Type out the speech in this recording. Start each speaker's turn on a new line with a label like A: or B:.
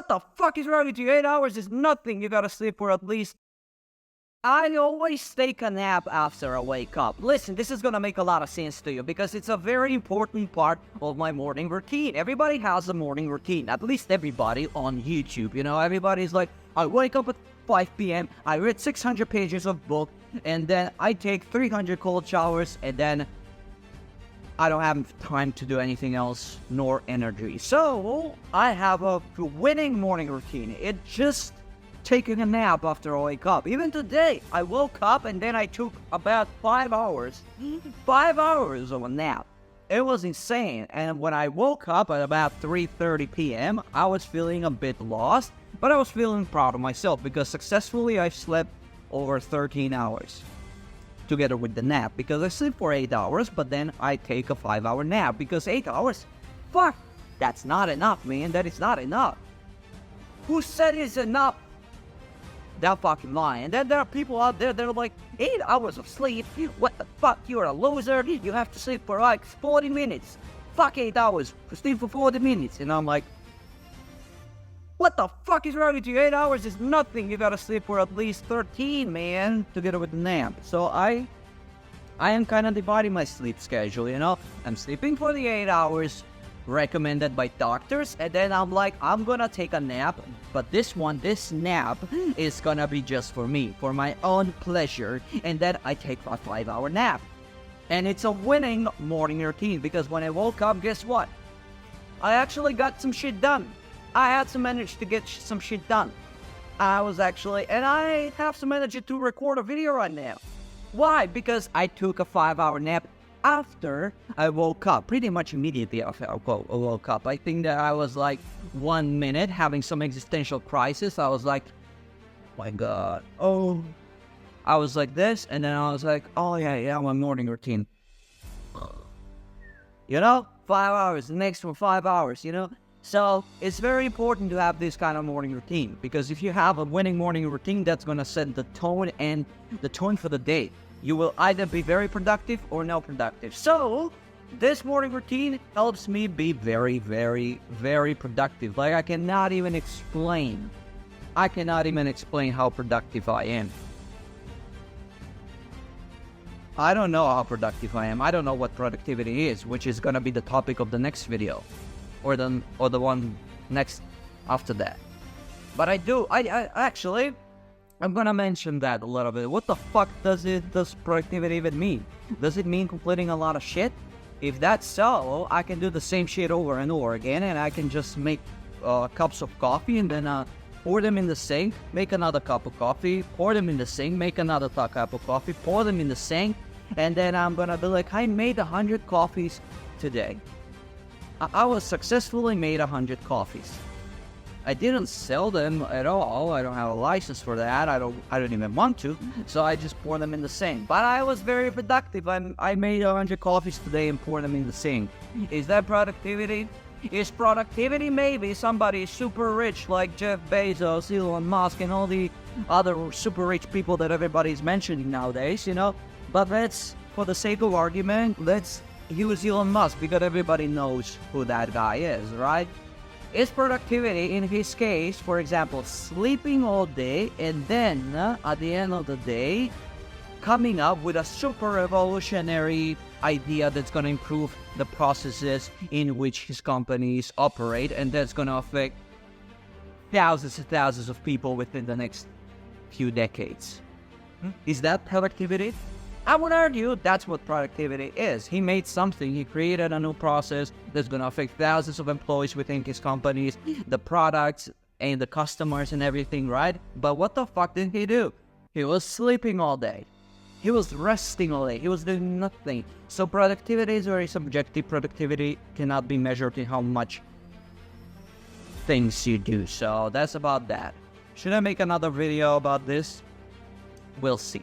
A: What the fuck is wrong with you? 8 hours is nothing. You gotta sleep for at least... I always take a nap after I wake up. Listen, this is gonna make a lot of sense to you because it's a very important part of my morning routine. Everybody has a morning routine, at least everybody on YouTube. You know, everybody's like, I wake up at 5 p.m., I read 600 pages of book, and then I take 300 cold showers, and then I don't have time to do anything else, nor energy. So, I have a winning morning routine. It just taking a nap after I wake up. Even today, I woke up and then I took about 5 hours. 5 hours of a nap. It was insane. And when I woke up at about 3:30 p.m., I was feeling a bit lost, but I was feeling proud of myself because successfully I slept over 13 hours. Together with the nap, because I sleep for 8 hours, but then I take a 5-hour nap because 8 hours? Fuck! That's not enough, man. That is not enough. Who said it's enough? They're fucking lying. And then there are people out there that are like, 8 hours of sleep? What the fuck? You're a loser. You have to sleep for like 40 minutes. Fuck 8 hours. Sleep for 40 minutes. And I'm like, what the fuck is wrong with you? 8 hours is nothing. You gotta sleep for at least 13, man, together with the nap. So I am kind of dividing my sleep schedule, you know? I'm sleeping for the 8 hours recommended by doctors, and then I'm like, I'm gonna take a nap, but this nap is gonna be just for me, for my own pleasure, and then I take a 5-hour nap. And it's a winning morning routine, because when I woke up, guess what? I actually got some shit done. I had some energy to get some shit done. And I have some energy to record a video right now. Why? Because I took a 5-hour nap after I woke up, pretty much immediately after I woke up. I think that I was like 1 minute having some existential crisis. I was like, oh my God, oh. I was like this, and then I was like, oh yeah, my morning routine. You know, 5 hours, the next one 5 hours, you know? So it's very important to have this kind of morning routine, because if you have a winning morning routine, that's gonna set the tone and the tone for the day. You will either be very productive or no productive. So this morning routine helps me be very, very, very productive. Like I cannot even explain how productive I am. I don't know how productive I am. I don't know what productivity is, which is gonna be the topic of the next video. Or the one next after that. But I'm gonna mention that a little bit. What the fuck does productivity even mean? Does it mean completing a lot of shit? If that's so, I can do the same shit over and over again, and I can just make cups of coffee and then pour them in the sink, make another cup of coffee, pour them in the sink, make another cup of coffee, pour them in the sink, and then I'm gonna be like, I made 100 coffees today. I was successfully made 100 coffees. I didn't sell them at all. I don't have a license for that. I don't even want to. So I just pour them in the sink. But I was very productive. I made 100 coffees today and poured them in the sink. Is that productivity? Is productivity maybe somebody super rich like Jeff Bezos, Elon Musk, and all the other super rich people that everybody's mentioning nowadays, you know? But let's, for the sake of argument, let's use Elon Musk because everybody knows who that guy is, right? Is productivity, in his case, for example, sleeping all day and then, at the end of the day, coming up with a super revolutionary idea that's going to improve the processes in which his companies operate, and that's going to affect thousands and thousands of people within the next few decades? Is that productivity? I would argue that's what productivity is. He made something, he created a new process that's going to affect thousands of employees within his companies, the products and the customers and everything, right? But what the fuck did he do? He was sleeping all day. He was resting all day. He was doing nothing. So productivity is very subjective. Productivity cannot be measured in how much things you do. So that's about that. Should I make another video about this? We'll see.